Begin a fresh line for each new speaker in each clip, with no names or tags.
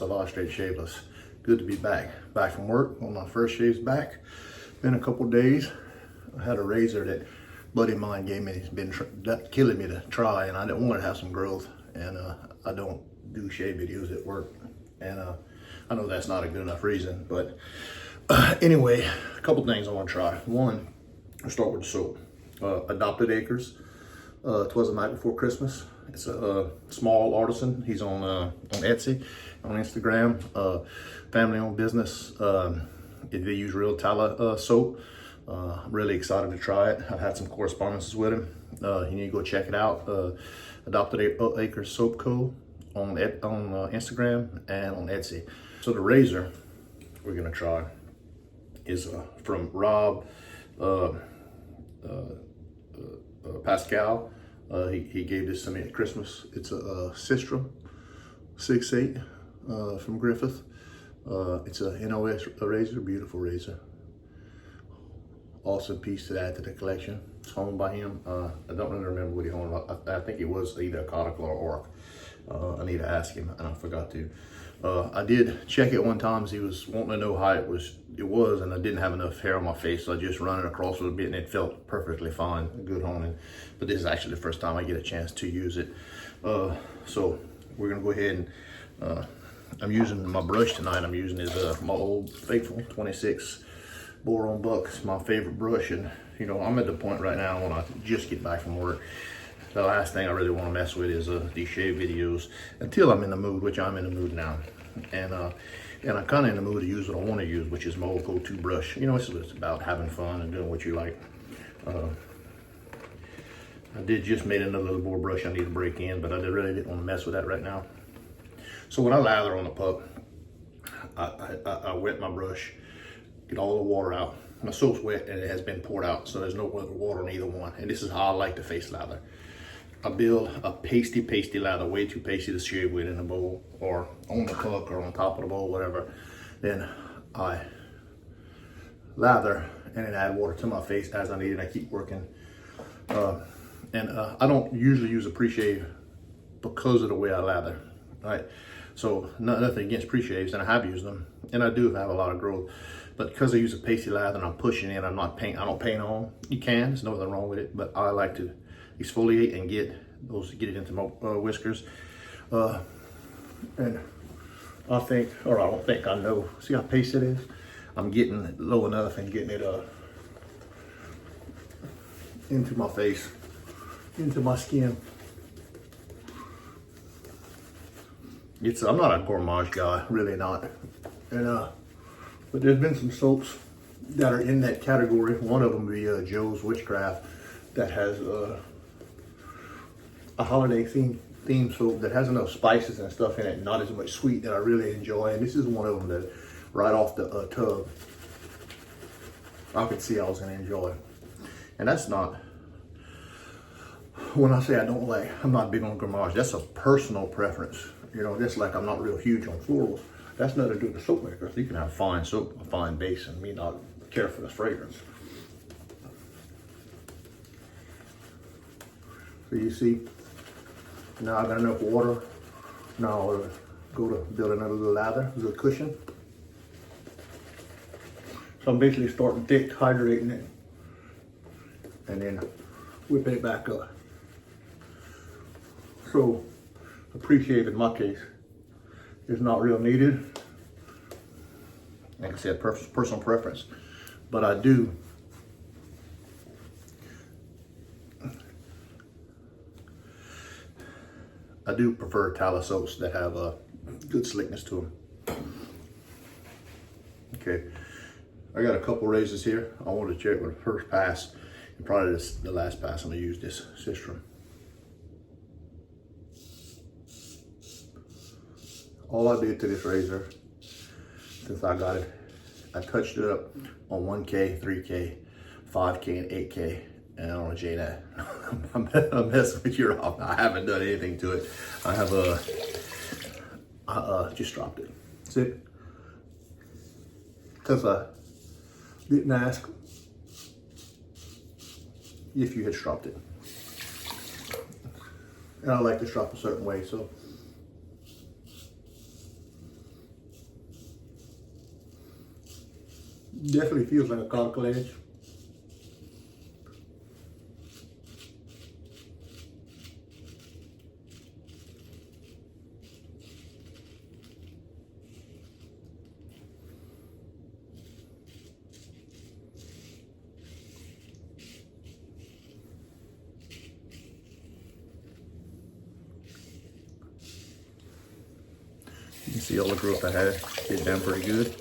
lot straight shaveless. Good to be back from work on my first shaves back. Been a couple days. I had a razor that a buddy of mine gave me. It's been killing me to try, and I didn't want to have some growth. And I don't do shave videos at work, and I know that's not a good enough reason. But anyway, a couple things I want to try. One, I'll start with the soap. Adopted Acres. Twas the night before Christmas. It's a small artisan. He's on Etsy, on Instagram. Family-owned business. They use real tallow soap. Really excited to try it. I've had some correspondences with him. You need to go check it out. Adopted Acres Soap Co. on Instagram and on Etsy. So the razor we're gonna try is from Rob Pascal. He gave this to me at Christmas. It's a Strop 6'8" from Griffith. It's a NOS razor, beautiful razor. Awesome piece to add to the collection. It's owned by him. I don't really remember what he owned. I think it was either a Coticule or Orc. I need to ask him, and I forgot to. I did check it one time. He was wanting to know how it was, and I didn't have enough hair on my face, so I just run it across a little bit, and it felt perfectly fine, good honing. But this is actually the first time I get a chance to use it. So we're gonna go ahead and I'm using my brush tonight. I'm using my old faithful 26 boron buck. It's my favorite brush, and you know, I'm at the point right now when I just get back from work. The last thing I really want to mess with is these shave videos until I'm in the mood, which I'm in the mood now. And I'm kind of in the mood to use what I want to use, which is my old go-to brush. You know, it's about having fun and doing what you like. I did just made another little boar brush I need to break in, but I really didn't want to mess with that right now. So when I lather on the pup, I wet my brush, get all the water out. My soap's wet and it has been poured out, so there's no water on either one. And this is how I like to face lather. I build a pasty lather, way too pasty to shave with in a bowl or on the hook or on top of the bowl, whatever. Then I lather and then add water to my face as I need it. I keep working. I don't usually use a pre-shave because of the way I lather, right? So nothing against pre-shaves, and I have used them, and I do have a lot of growth. But because I use a pasty lather and I'm pushing in, I don't paint on. You can, there's nothing wrong with it, but I like to exfoliate and get it into my whiskers. And I think, or I don't think, I know, see how pasty it is? I'm getting it low enough and getting it into my face, into my skin. I'm not a gourmand guy, really not. And but there's been some soaps that are in that category. One of them would be Joe's Witchcraft, that has a holiday theme soap that has enough spices and stuff in it, not as much sweet, that I really enjoy. And this is one of them that right off the tub, I could see I was gonna enjoy. And that's not, when I say I don't like, I'm not big on gourmand, that's a personal preference. You know, just like I'm not real huge on florals. That's nothing to do with the soap maker. You can have fine soap, a fine base, and me not care for the fragrance. So you see, now I got enough water. Now I'll go to build another little lather, a little cushion. So I'm basically starting thick, hydrating it, and then whipping it back up. So a pre-shave in my case is not real needed. Like I said, personal preference, but I do prefer tallow soaps that have a good slickness to them. Okay, I got a couple razors here. I want to check with the first pass, and probably the last pass I'm gonna use this Strop. All I did to this razor, since I got it, I touched it up on 1K, 3K, 5K, and 8K, and on a JNAT. I'm messing with you, Rob. I haven't done anything to it. I have just dropped it. That's it. Because I didn't ask if you had stropped it. And I like to strop a certain way, so Definitely feels like a conical edge. You can see all the growth I had. Get down pretty good.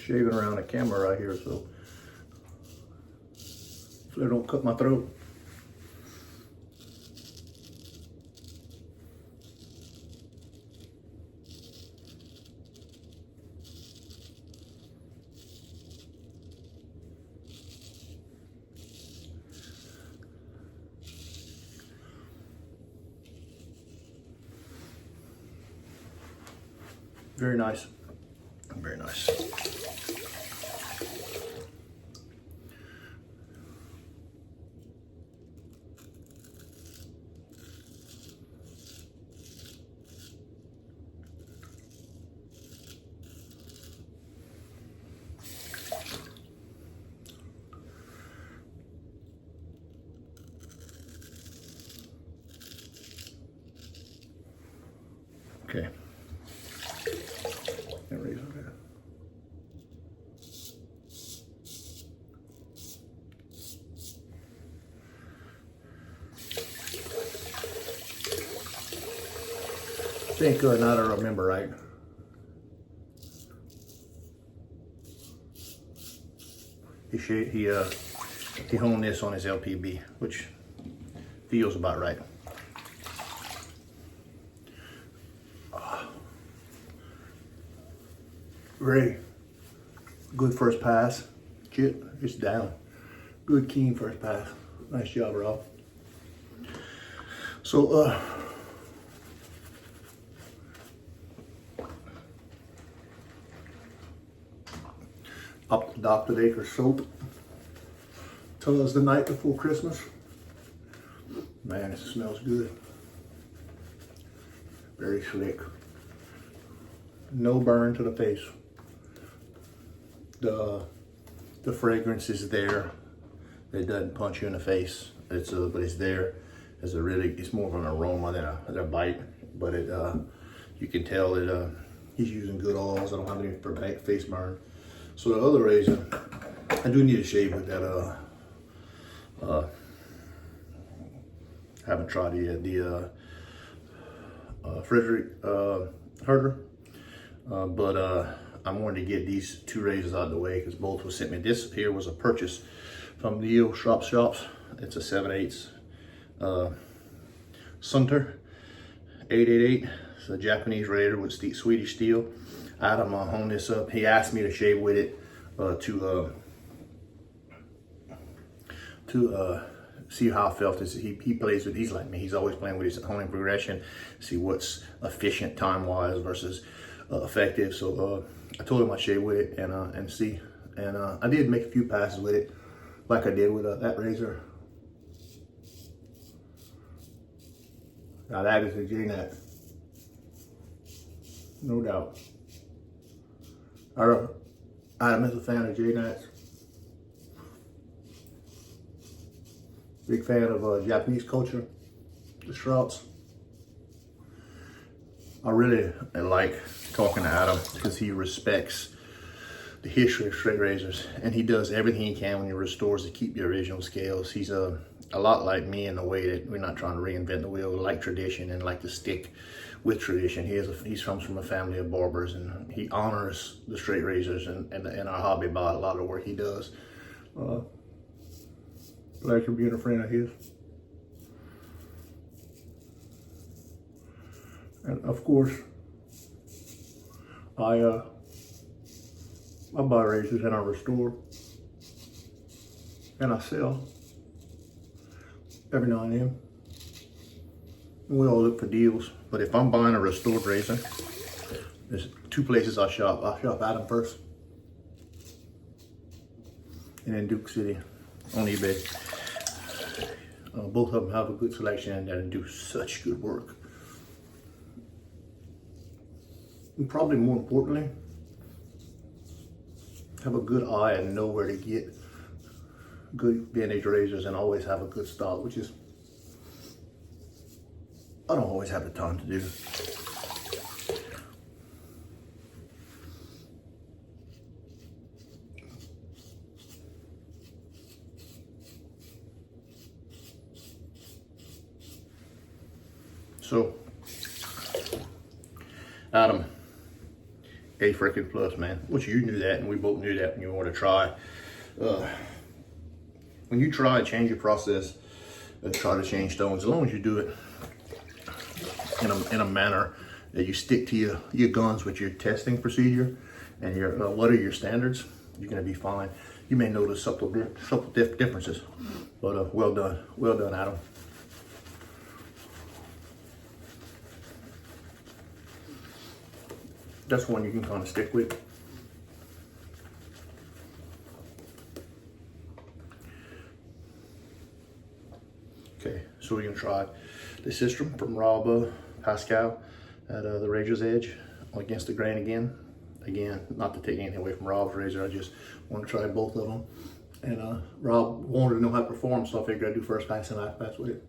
Shaving around the camera right here, so they don't cut my throat. Very nice. Very nice. Okay. Razor there. I think now that I remember right, he honed this on his LPB, which feels about right. Very good first pass. Kit, it's down. Good keen first pass. Nice job, Rob. So up the Dr. Acre soap. Twas the night before Christmas. Man, it smells good. Very slick. No burn to the face. The fragrance is there. It doesn't punch you in the face. But it's there. It's more of an aroma than a bite. But you can tell that he's using good oils. I don't have any face burn. So the other razor, I do need to shave with that. I haven't tried it yet. The Frederick Herder. But I'm wanting to get these two razors out of the way because both was sent me. This here was a purchase from Leo Strop Shops. It's a 7/8 Sunter 888. It's a Japanese razor with Swedish steel. Adam honed this up. He asked me to shave with it to see how I felt. He plays with. He's like me. He's always playing with his honing progression. See what's efficient time wise versus effective. So I told him I'd shave with it and see. And I did make a few passes with it, like I did with that razor. Now that is a JNAT, no doubt. Adam is a fan of JNATs. Big fan of Japanese culture, the Strops. I really like talking to Adam because he respects the history of straight razors, and he does everything he can when he restores to keep the original scales. He's a lot like me in the way that we're not trying to reinvent the wheel. We like tradition and like to stick with tradition. He comes from a family of barbers, and he honors the straight razors and our hobby by a lot of the work he does. Pleasure being a friend of his. And of course, I buy razors and I restore and I sell every now and then. We all look for deals, but if I'm buying a restored razor, there's two places I shop. I shop Adam first, and then Duke City on eBay. Both of them have a good selection and do such good work. And probably more importantly, have a good eye and know where to get good vintage razors and always have a good stock, which is, I don't always have the time to do. So, Adam, A freaking plus, man. Which you knew that, and we both knew that when you want to try. When you try to change your process and try to change stones, as long as you do it in a manner that you stick to your guns with your testing procedure and your what are your standards, you're gonna be fine. You may notice subtle differences, but well done, Adam. That's one you can kind of stick with. Okay, so we're gonna try the system from Rob Pascal at the Razor's Edge against the grain again. Again, not to take anything away from Rob's razor, I just want to try both of them. And Rob wanted to know how to perform, so I figured I'd do first pass and last pass with it.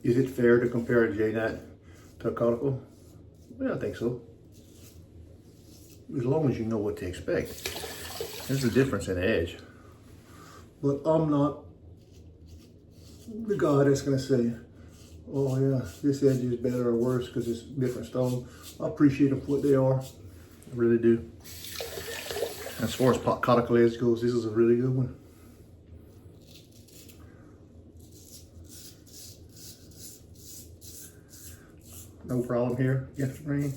Is it fair to compare a JNAT to a cuticle? Yeah, I think so. As long as you know what to expect. There's a difference in the edge. But I'm not the guy that's gonna say, oh yeah, this edge is better or worse because it's different stone. I appreciate them for what they are. I really do. As far as cuticle edge goes, this is a really good one. No problem here against the grain.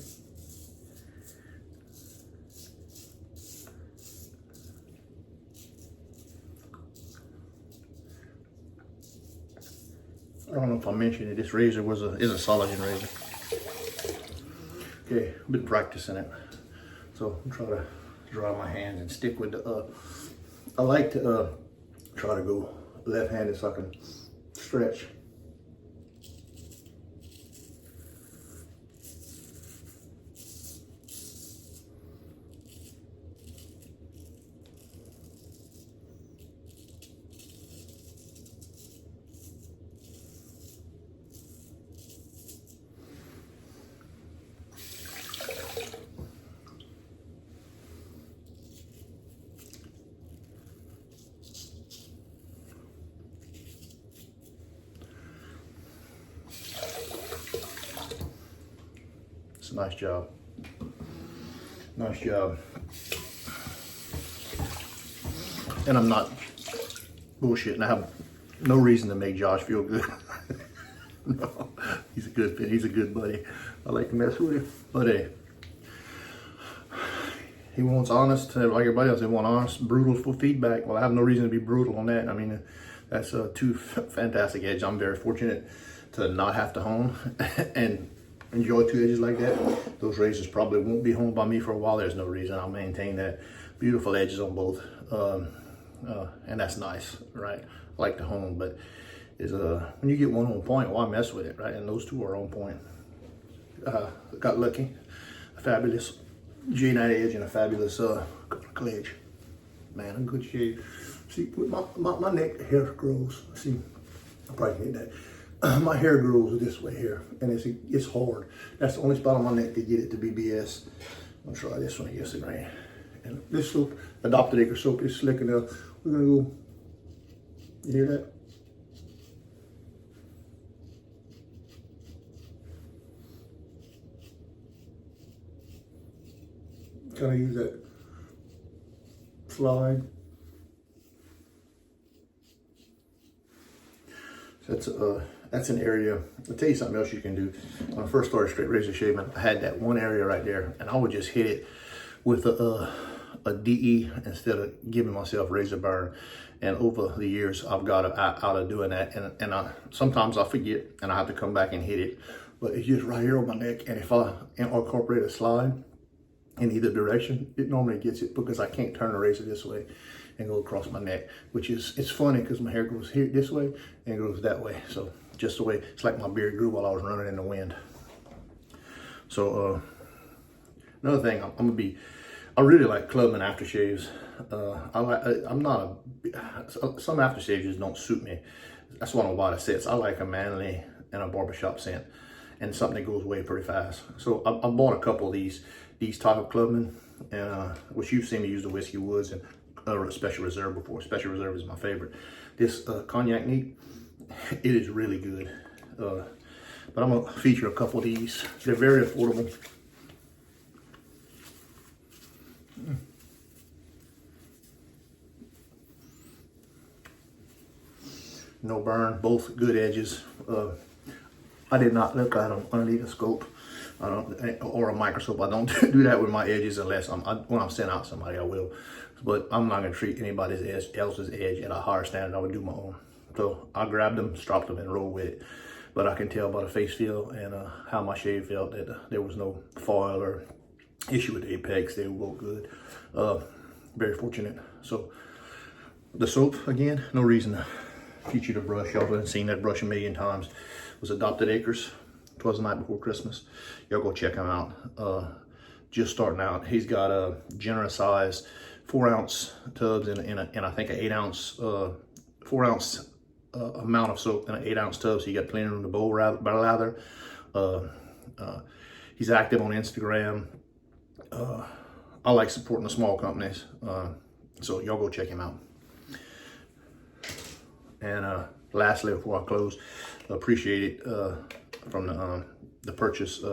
I don't know if I mentioned it, this razor is a Sologen razor. Okay, I've been practicing it. So I'm trying to dry my hands and stick with the, I like to try to go left-handed so I can stretch. Nice job. Nice job. And I'm not bullshitting. I have no reason to make Josh feel good. No, he's a good buddy. I like to mess with him. But hey, he wants honest, like everybody else, they want honest, brutal feedback. Well, I have no reason to be brutal on that. I mean, that's two fantastic edges. I'm very fortunate to not have to hone and enjoy two edges like that. Those razors probably won't be honed by me for a while. There's no reason. I'll maintain that. Beautiful edges on both, and that's nice, right? I like to hone, but when you get one on point, why mess with it, right? And those two are on point. Got lucky. A fabulous JNAT edge and a fabulous edge. Man, a good shade. See, with my neck hair grows. See, I probably hate that. My hair grows this way here, and it's hard. That's the only spot on my neck to get it to BBS. I'll try this one against the grain. And this soap, Adopted Acre soap, is slick enough. We're gonna go. You hear that? Kind of use that slide. So that's an area. I'll tell you something else you can do. When I first started straight razor shaving, I had that one area right there, and I would just hit it with a a DE instead of giving myself razor burn. And over the years, I've got out of doing that. And sometimes I forget and I have to come back and hit it. But it's just right here on my neck. And if I incorporate a slide in either direction, it normally gets it, because I can't turn the razor this way and go across my neck, which is, it's funny because my hair goes here this way and goes that way. So just the way, it's like my beard grew while I was running in the wind. So another thing, I really like clubbing aftershaves. Some aftershaves just don't suit me. That's why I don't buy the sets. I like a manly and a barbershop scent, and something that goes away pretty fast. So I bought a couple of these type of clubmen, and which you've seen me use the Whiskey Woods and Special Reserve before. Special Reserve is my favorite. This Cognac Neat, it is really good. But I'm gonna feature a couple of these. They're very affordable. No burn, both good edges. I did not look at them underneath a scope or a microscope. I don't do that with my edges unless when I'm sending out somebody, I will. But I'm not gonna treat anybody's else's edge at a higher standard. I would do my own. So I grabbed them, stropped them, and rolled with it. But I can tell by the face feel and how my shave felt that there was no foil or issue with the apex. They were both good. Very fortunate. So the soap, again, no reason to feature the brush. Y'all have seen that brush a million times. It was Adopted Acres. Twas the Night Before Christmas. Y'all go check him out. Just starting out. He's got a generous size 4-ounce tubs in I think an 8-ounce 4-ounce amount of soap in an 8-ounce tub, so you got plenty room to bowl lather. He's active on Instagram. I like supporting the small companies, so y'all go check him out. And lastly, before I close, appreciate it from the purchase,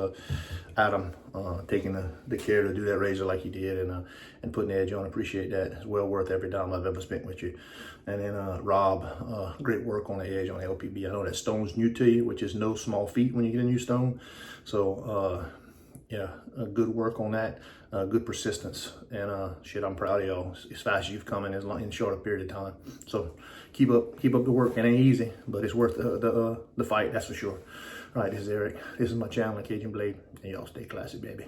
Adam taking the care to do that razor like he did, and putting the edge on. Appreciate that. It's well worth every dime I've ever spent with you. And then Rob, great work on the edge on the LPB. I know that stone's new to you, which is no small feat when you get a new stone. So yeah, good work on that. Good persistence, and shit, I'm proud of y'all. As fast as you've come in in short a period of time. So keep up the work. It ain't easy, but it's worth the fight, that's for sure. All right, this is Eric. This is my channel, Cajun Blade, and y'all stay classy, baby.